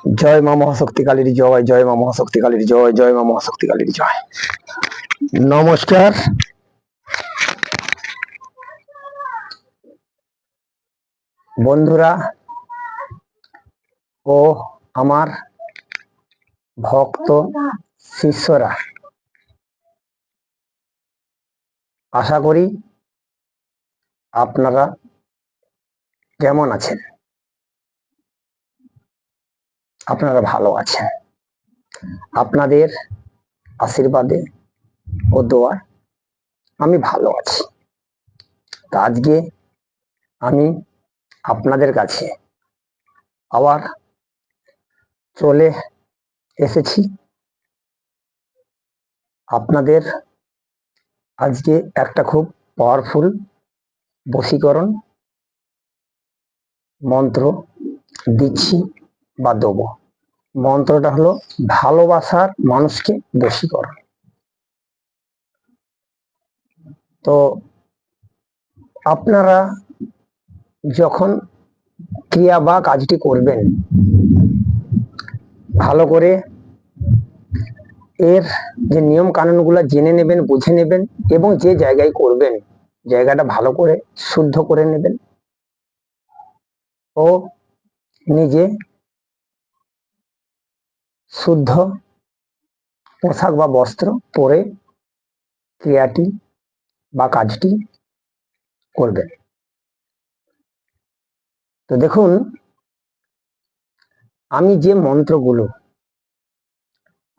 জয় মা মহাশক্তি কালীর জয়, জয় মা মহাশক্তি কালীর জয়, জয় মা মহাশক্তি কালীর জয়। নমস্কার। বন্ধুরা ও আমার ভক্ত শিষ্যরা, আশা করি আপনারা কেমন আছেন। আপনারা ভালো আছেন। আপনাদের আশীর্বাদে ও দোয়া আমি ভালো আছি। তা আজকে আমি আপনাদের কাছে আবার চলে এসেছি। আপনাদের আজকে একটা খুব পাওয়ারফুল বশীকরণ মন্ত্র দিচ্ছি বা দেব। মন্ত্রটা হলো ভালোবাসার মানুষকে বশীকরণ। তো আপনারা যখন ক্রিয়া বা কাজটি করবেন, ভালো করে এর যে নিয়ম কানুনগুলো জেনে নেবেন, বুঝে নেবেন, এবং যে জায়গায় করবেন জায়গাটা ভালো করে শুদ্ধ করে নেবেন ও নিজে শুদ্ধ পোশাক বা বস্ত্র পরে ক্রিয়াটি বা কাজটি করবেন। তো দেখুন, আমি যে মন্ত্রগুলো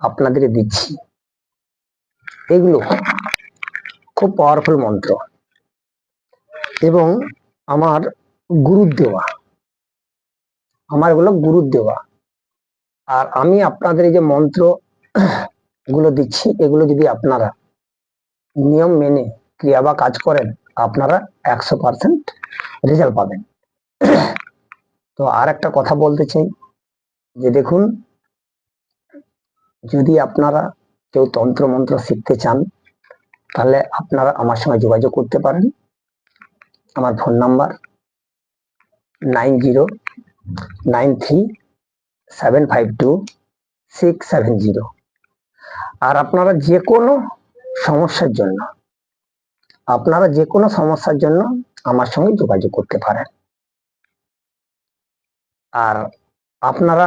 আপনাদের দিচ্ছি এগুলো খুব পাওয়ারফুল মন্ত্র এবং আমার গুরুর দেওয়া, এগুলো গুরুর দেওয়া। আর আমি আপনাদের এই যে মন্ত্র গুলো দিচ্ছি, এগুলো যদি আপনারা নিয়ম মেনে ক্রিয়া বা কাজ করেন, আপনারা 100% রেজাল্ট পাবেন। তো আর একটা কথা বলতে চাই যে দেখুন, যদি আপনারা কেউ তন্ত্র মন্ত্র শিখতে চান, তাহলে আপনারা আমার সঙ্গে যোগাযোগ করতে পারেন। আমার ফোন নাম্বার 9093752670। আর আপনারা যে কোনো সমস্যার জন্য আমার সঙ্গে যোগাযোগ করতে পারেন। আর আপনারা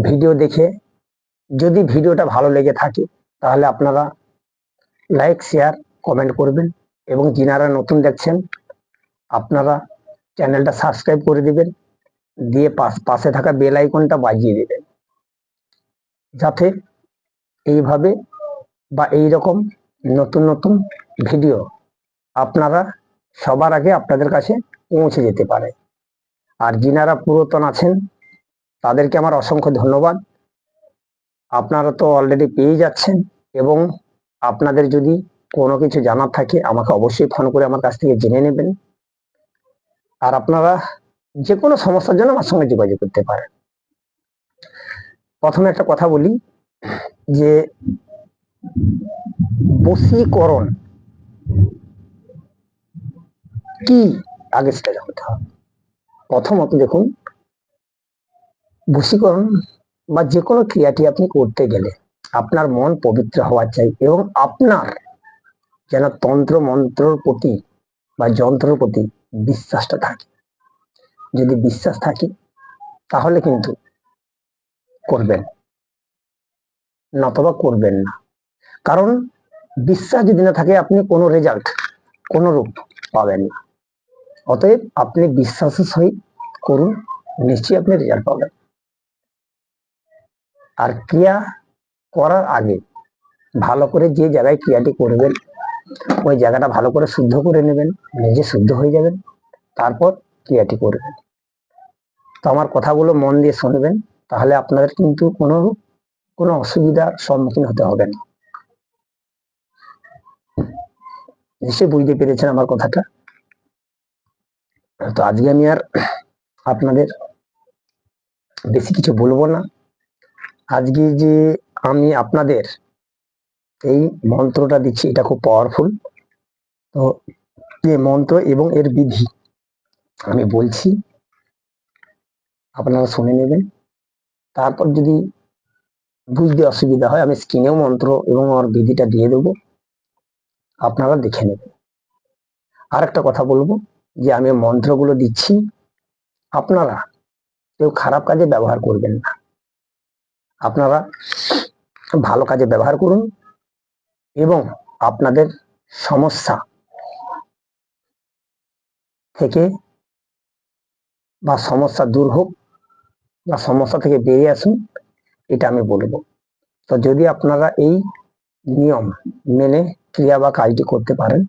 ভিডিও দেখে যদি ভিডিওটা ভালো লেগে থাকে, তাহলে আপনারা লাইক, শেয়ার, কমেন্ট করবেন, এবং যিনারা নতুন দেখছেন আপনারা চ্যানেলটা সাবস্ক্রাইব করে দিবেন, দিয়ে পাশে থাকা বেল আইকনটা বাজিয়ে দেবেন, যাতে এইভাবে বা এইরকম নতুন নতুন ভিডিও আপনারা সবার আগে আপনাদের কাছে পৌঁছে যেতে পারে। আর যিনারা পুরাতন আছেন তাদেরকে আমার অসংখ্য ধন্যবাদ। আপনারা তো অলরেডি পেয়ে যাচ্ছেন, এবং আপনাদের যদি কোনো কিছু জানার থাকে আমাকে অবশ্যই ফোন করে আমার কাছ থেকে জেনে নেবেন। আর আপনারা যে কোনো সমস্যার জন্য আমার সঙ্গে যোগাযোগ করতে পারেন। প্রথমে একটা কথা বলি যে বশীকরণ কি, আগে সেটা জানতে হবে। প্রথমত দেখুন, বশীকরণ বা যে কোনো ক্রিয়াটি আপনি করতে গেলে আপনার মন পবিত্র হওয়া চাই, এবং আপনার যেন তন্ত্র মন্ত্রর প্রতি বা যন্ত্রের প্রতি বিশ্বাসটা থাকে। যদি বিশ্বাস থাকে তাহলে কিন্তু করবেন, নতবা করবেন না। কারণ বিশ্বাস যদি না থাকে, আপনি কোনো রেজাল্ট কোনো রূপ পাবেন না। অতএব আপনি বিশ্বাসের সহিত করুন, নিশ্চয়ই আপনি রেজাল্ট পাবেন। আর ক্রিয়া করার আগে ভালো করে যে জায়গায় ক্রিয়াটি করবেন ওই জায়গাটা ভালো করে শুদ্ধ করে নেবেন, নিজে শুদ্ধ হয়ে যাবেন, তারপর ক্রিয়াটি করবেন। তো আমার কথাগুলো মন দিয়ে শুনবেন, তাহলে আপনাদের কিন্তু কোনো অসুবিধার সম্মুখীন হতে হবে না। নিশ্চয়ই বুঝতে পেরেছেন আমার কথাটা। তো আজকে আমি আর আপনাদের বেশি কিছু বলবো না। আজকে যে আমি আপনাদের এই মন্ত্রটা দিচ্ছি, এটা খুব পাওয়ারফুল। তো এই মন্ত্র এবং এর বিধি আমি বলছি, আপনারা শুনে নেবেন তারপর যদি বুঝতে অসুবিধা হয় আমি স্ক্রিনেও মন্ত্র এবং ওর বিধিটা দিয়ে দেবো, আপনারা দেখে নেবেন। আর একটা কথা বলবো যে আমি মন্ত্রগুলো দিচ্ছি, আপনারা কেউ খারাপ কাজে ব্যবহার করবেন না, আপনারা ভালো কাজে ব্যবহার করুন এবং আপনাদের সমস্যা থেকে বা সমস্যা দূর হোক বা সমস্যা থেকে বেরিয়ে আসুন, এটা আমি বলবো। তো যদি আপনারা এই নিয়ম মেনে ক্রিয়া বা কাজটি করতে পারেন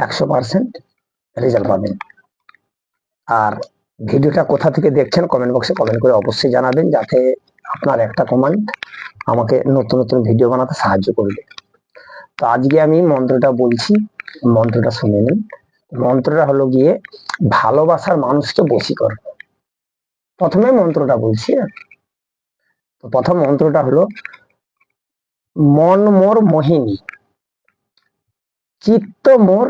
100% রেজাল্ট পাবেন। আর ভিডিওটা কোথা থেকে দেখছেন কমেন্ট বক্সে কমেন্ট করে অবশ্যই জানাবেন, যাতে আপনার একটা কমেন্ট আমাকে নতুন নতুন ভিডিও বানাতে সাহায্য করবে। তো আজকে আমি মন্ত্রটা বলছি, মন্ত্রটা শুনে নিন। মন্ত্রটা হলো গিয়ে ভালোবাসার মানুষকে বশীকরণ। প্রথমে মন্ত্রটা বলছি। তো প্রথম মন্ত্রটা হলো মন মোর মোহিনী, চিত্ত মোর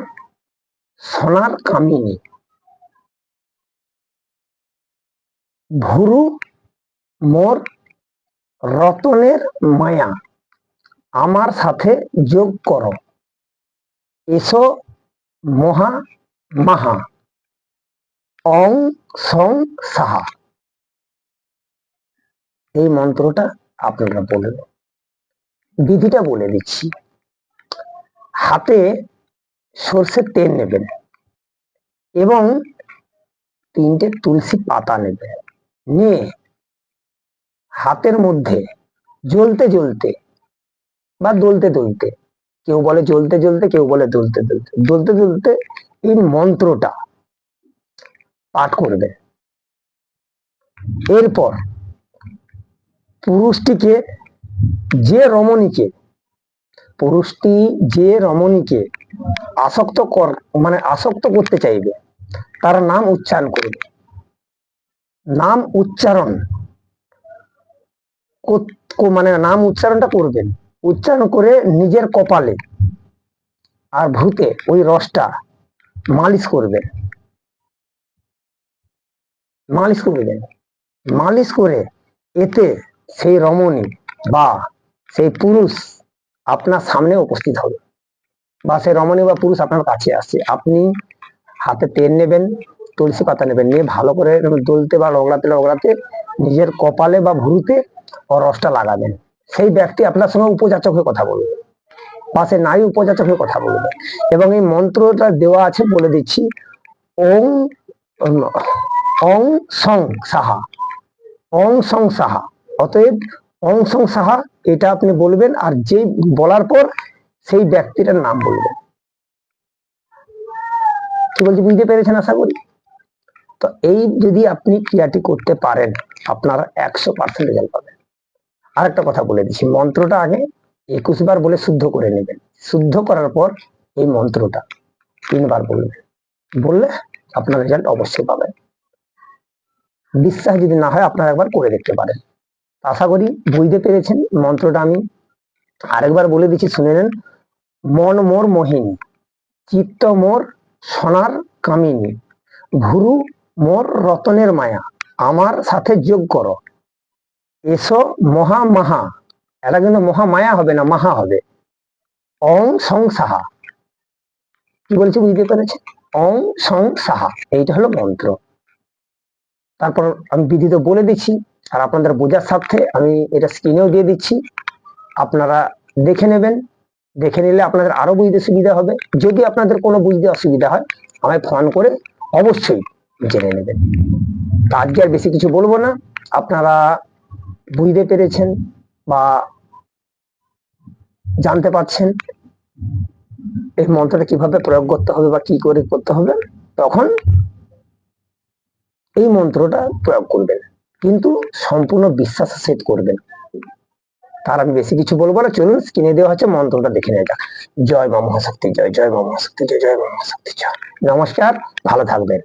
সোনার কামিনী, ভুরু মোর রতনের মায়া, আমার সাথে যোগ করো, এসো মহা মাহা, অং সং সাহা। এই মন্ত্রটা আপনারা বলবেন। বিধিটা বলে দিচ্ছি। হাতে সর্ষের তেল নেবেন এবং 3টে তুলসী পাতা নেবেন, নিয়ে হাতের মধ্যে জ্বলতে জ্বলতে বা দলতে দলতে, কেউ বলে জ্বলতে জ্বলতে, কেউ বলে দলতে দলতে, দলতে দলতে এই মন্ত্রটা পাঠ করবে। এরপর পুরুষটিকে যে রমণীকে পুরুষটি যে রমণীকে আসক্ত করতে চাইবে তার নাম উচ্চারণ করবে। নাম উচ্চারণ নাম উচ্চারণটা করবেন। উচ্চারণ করে নিজের কপালে আর ভূতে ওই রসটা মালিশ করবেন। মালিশ করে এতে সেই রমণী বা সেই পুরুষ আপনার সামনে উপস্থিত হবে, বা সেই রমণী বা পুরুষ আপনার কাছে আসছে। আপনি হাতে তেল নেবেন, তুলসী পাতা নেবেন, নিয়ে ভালো করে দলতে বা রগড়াতে নিজের কপালে বা ভুরুতে ও রসটা লাগাবেন। সেই ব্যক্তি আপনার সঙ্গে উপযাচক হয়ে কথা বলবে বা সে নাই উপযাচক হয়ে কথা বলবে। এবং এই মন্ত্রটা দেওয়া আছে, বলে দিচ্ছি। ওং অং সং সাহা, অং সং সাহা। অতএব অং সং সাহা এটা আপনি বলবেন, আর যে বলার পর সেই ব্যক্তিটার নাম বলবেন। কি বলছি বুঝতে পেরেছেন আশা করি। তো এই যদি আপনি ক্রিয়াটি করতে পারেন আপনারা 100% রেজাল্ট পাবেন। আর একটা কথা বলে দিচ্ছি, মন্ত্রটা আগে 21 বার বলে শুদ্ধ করে নেবেন। শুদ্ধ করার পর এই মন্ত্রটা 3 বার বলবেন, বললে আপনার রেজাল্ট অবশ্যই পাবেন। বিশ্বাস যদি না হয় আপনারা একবার করে দেখতে পারেন। আশা করি বুঝতে পেরেছেন। মন্ত্রটা আমি আরেকবার বলে দিচ্ছি, শুনে নেন। মন মোর মোহিনী, চিত্ত মোর সোনার কামিনী, ভুরু মোর রতনের মায়া, আমার সাথে যোগ করো, এসো মহা মাহা। এটা কিন্তু মহা মায়া হবে না, মাহা হবে। অং সং সাহা। কি বলছি বুঝতে পেরেছে? অং সং সাহা, এইটা হলো মন্ত্র। তারপর আমি বিধি তো বলে দিচ্ছি, আর আপনাদের বোঝার স্বার্থে আমি এটা স্ক্রিনেও দিয়ে দিচ্ছি, আপনারা দেখে নেবেন। দেখে নিলে আপনাদের আরো বুঝতে সুবিধা হবে। যদি আপনাদের কোনো বুঝতে অসুবিধা হয় আমায় ফোন করে অবশ্যই জেনে নেবেন। তো আজকে আর বেশি কিছু বলবো না, আপনারা বুঝতে পেরেছেন বা জানতে পারছেন এই মন্ত্রটা কিভাবে প্রয়োগ করতে হবে বা কি করে করতে হবে। তখন এই মন্ত্রটা প্রয়োগ করবেন, কিন্তু সম্পূর্ণ বিশ্বাসের সহিত করবেন। তার আমি বেশি কিছু বলবো না, চলুন স্ক্রিনে দেওয়া হচ্ছে মন্ত্রটা দেখে নেওয়া যাক। জয় মা মহাশক্তি জয়, জয় মা মহাশক্তি জয়, জয় মা মহাশক্তি জয়। নমস্কার, ভালো থাকবেন।